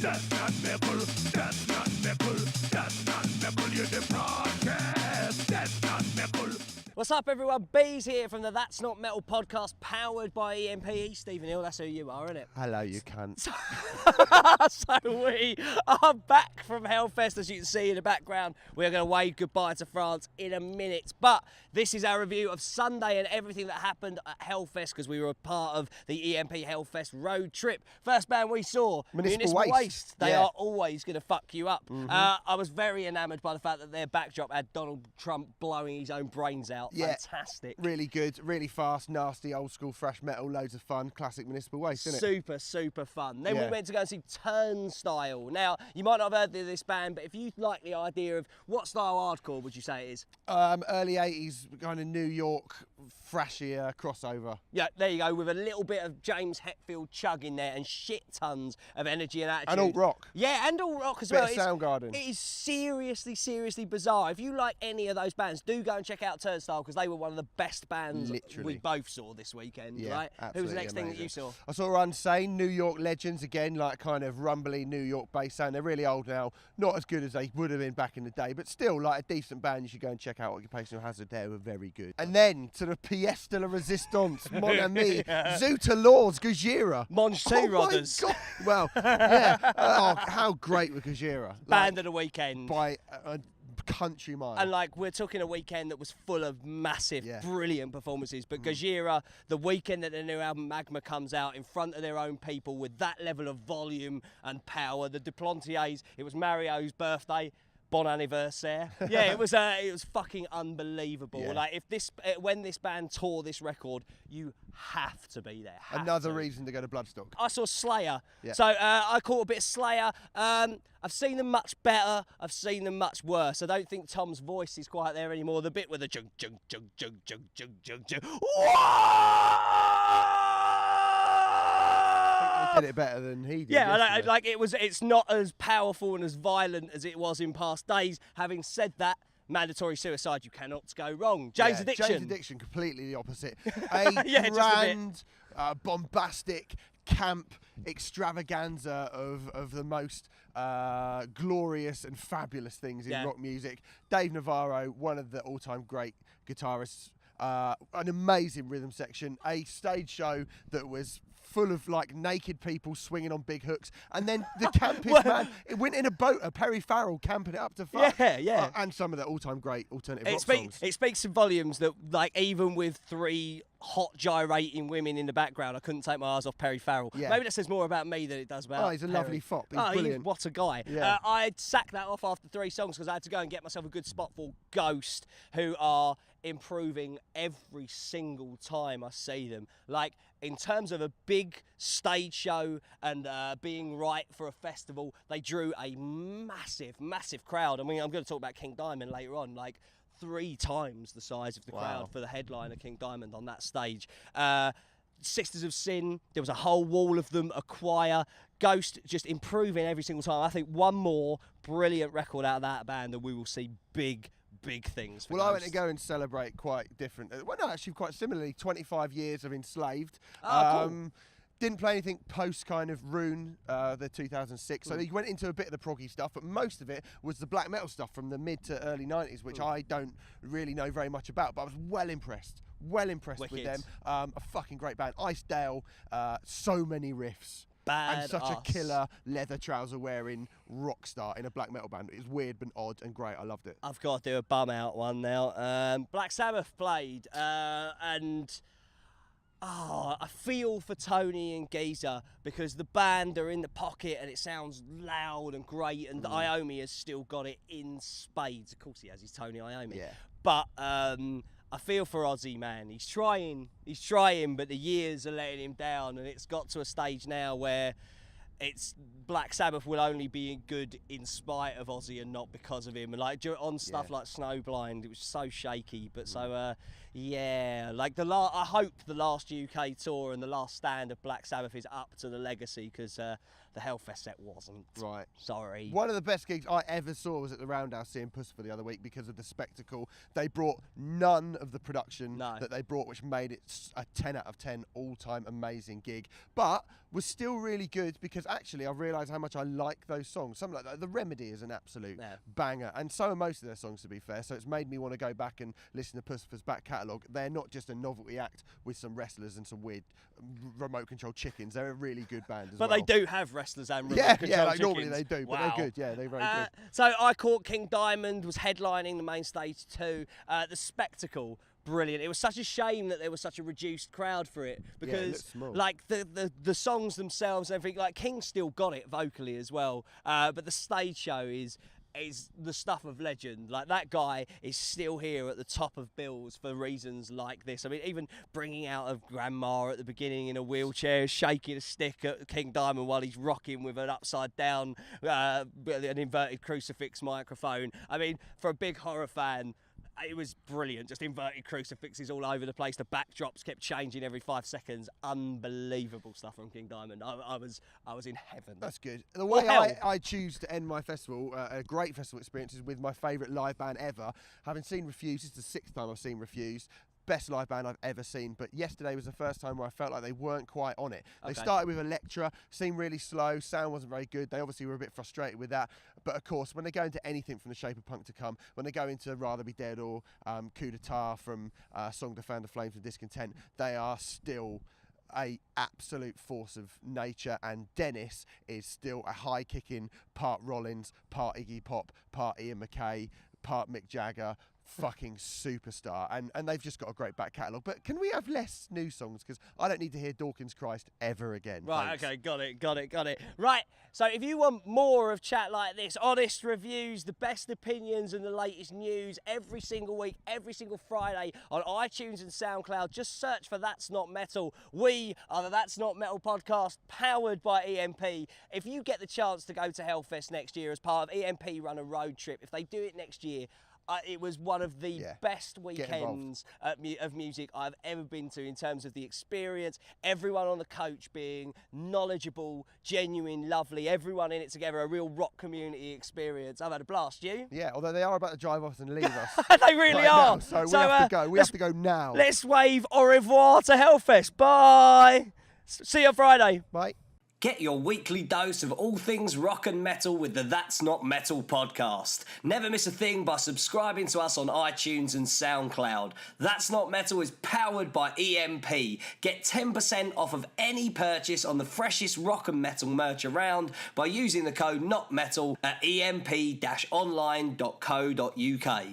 That's not metal, that's not metal, that's not metal, you're the podcast. That's not metal. What's up, everyone? Bees here from the That's Not Metal podcast, powered by EMP. Stephen Hill, that's who you are, isn't it? Hello, you cunt. So we are back from Hellfest, as you can see in the background. We are going to wave goodbye to France in a minute. But this is our review of Sunday and everything that happened at Hellfest, because we were a part of the EMP Hellfest road trip. First band we saw, Municipal Waste. They are always going to fuck you up. I was very enamoured by the fact that their backdrop had Donald Trump blowing his own brains out. Yeah, fantastic. Really good, really fast, nasty, old school, thrash metal, loads of fun, classic Municipal Waste, isn't it? Super fun. Then we went to go and see Turnstile. Now, you might not have heard of this band, but if you like the idea of what style hardcore would you say it is? Early 80s, kind of New York, thrashy crossover. Yeah, there you go, with a little bit of James Hetfield chug in there and shit tons of energy and attitude. And alt rock. Yeah, and alt rock as Bit well. of Soundgarden. It is seriously bizarre. If you like any of those bands, do go and check out Turnstile, because they were one of the best bands we both saw this weekend, right? Who was the next thing that you saw? I saw Unsane, New York legends again, like kind of rumbly New York bass sound. They're really old now, not as good as they would have been back in the day, but still like a decent band. You should go and check out. Occupational Hazard, they were very good. And then to the pièce de la résistance, mon ami, Zuta Laws, Gojira. Monge Two Rodders. My God. Well, yeah. Oh, how great were Gojira? Band of the weekend. By a country mile. And like, we're talking a weekend that was full of massive, brilliant performances. But Gojira, the weekend that their new album Magma comes out, in front of their own people with that level of volume and power. The Duplantiers, it was Mario's birthday. Bon anniversaire. Yeah, it was fucking unbelievable. Yeah. Like, when this band tore this record, you have to be there. Another reason to go to Bloodstock. I saw Slayer. Yeah. So I caught a bit of Slayer. I've seen them much better. I've seen them much worse. I don't think Tom's voice is quite there anymore. The bit with the jug. Did it better than he did. Yeah, like it's not as powerful and as violent as it was in past days. Having said that, mandatory suicide, you cannot go wrong. James Addiction. James Addiction, completely the opposite. A grand, bombastic, camp extravaganza of the most glorious and fabulous things in rock music. Dave Navarro, one of the all-time great guitarists. An amazing rhythm section. A stage show that was full of like naked people swinging on big hooks, and then the campest man, it went in a boat, Perry Farrell camping it up to fuck. Yeah. And some of the all-time great alternative rock songs. It speaks some volumes that, like, even with three hot gyrating women in the background, I couldn't take my eyes off Perry Farrell. Yeah. Maybe that says more about me than it does about he's a Perry. lovely fop. He's brilliant. What a guy. Yeah. I'd sacked that off after 3 songs because I had to go and get myself a good spot for Ghost, who are improving every single time I see them. Like, in terms of a big stage show and being right for a festival, they drew a massive crowd. I mean, I'm going to talk about King Diamond later on, like 3 times the size of the crowd for the headliner King Diamond on that stage. Sisters of Sin, there was a whole wall of them, a choir. Ghost just improving every single time. I think one more brilliant record out of that band and we will see big things for Well, Ghost. I went to go and celebrate quite different. Well, no, actually quite similarly. 25 years of Enslaved. Cool. Didn't play anything post kind of Rune, the 2006. So he went into a bit of the proggy stuff, but most of it was the black metal stuff from the mid to early 90s, which I don't really know very much about, but I was well impressed with them. A fucking great band. Icedale, so many riffs. And such a killer leather trouser wearing rock star in a black metal band. It was weird but odd and great. I loved it. I've got to do a bum out one now. Black Sabbath played, and I feel for Tony and Geezer because the band are in the pocket and it sounds loud and great, and Iommi has still got it in spades. Of course he has, he's Tony Iommi. Yeah. But I feel for Ozzy, man. He's trying, but the years are letting him down, and it's got to a stage now where it's Black Sabbath will only be good in spite of Ozzy and not because of him. And like on stuff like Snowblind, it was so shaky, but so like I hope the last UK tour and the last stand of Black Sabbath is up to the legacy, because the Hellfest set wasn't. Right. Sorry. One of the best gigs I ever saw was at the Roundhouse seeing Pussifer the other week because of the spectacle. They brought none of the production that they brought, which made it a 10 out of 10 all-time amazing gig, but was still really good because because actually I've realised how much I like those songs. Something like that. The Remedy is an absolute banger, and so are most of their songs, to be fair. So it's made me want to go back and listen to Puscifer's back catalogue. They're not just a novelty act with some wrestlers and some weird remote control chickens. They're a really good band as well. But they do have wrestlers and remote control like chickens. normally they do, but they're good. Yeah, they're very good. So I caught King Diamond was headlining the main stage too. The spectacle. Brilliant. It was such a shame that there was such a reduced crowd for it because like the songs themselves and everything, like King still got it vocally as well, but the stage show is the stuff of legend. Like that guy is still here at the top of bills for reasons like this. I mean, even bringing out of grandma at the beginning in a wheelchair, shaking a stick at King Diamond while he's rocking with an upside down an inverted crucifix microphone. I mean, for a big horror fan, it was brilliant. Just inverted crucifixes all over the place. The backdrops kept changing every 5 seconds. Unbelievable stuff from King Diamond. I was in heaven. That's good. The way I choose to end my festival, a great festival experience, is with my favourite live band ever. Having seen Refused, this is the 6th time I've seen Refused. Best live band I've ever seen, but yesterday was the first time where I felt like they weren't quite on it. They started with Electra, seemed really slow, sound wasn't very good. They obviously were a bit frustrated with that, but of course when they go into anything from The Shape of Punk to Come, when they go into Rather Be Dead or Coup d'etat from Song to Fan the Flames of Discontent, they are still a absolute force of nature, and Dennis is still a high-kicking part Rollins, part Iggy Pop, part Ian MacKaye, part Mick Jagger, fucking superstar, and they've just got a great back catalogue. But can we have less new songs, because I don't need to hear Dawkins Christ ever again. Right, thanks. okay, got it. Right, so if you want more of chat like this, honest reviews, the best opinions and the latest news every single week, every single Friday on iTunes and SoundCloud, just search for That's Not Metal. We are the That's Not Metal podcast, powered by EMP. If you get the chance to go to Hellfest next year as part of EMP Run a Road Trip, if they do it next year, it was one of the best weekends of music I've ever been to in terms of the experience. Everyone on the coach being knowledgeable, genuine, lovely. Everyone in it together, a real rock community experience. I've had a blast. You? Yeah, although they are about to drive off and leave us. They really are. Now, so we have to go. We have to go now. Let's wave au revoir to Hellfest. Bye. See you on Friday. Bye. Get your weekly dose of all things rock and metal with the That's Not Metal podcast. Never miss a thing by subscribing to us on iTunes and SoundCloud. That's Not Metal is powered by EMP. Get 10% off of any purchase on the freshest rock and metal merch around by using the code NOTMETAL at emp-online.co.uk.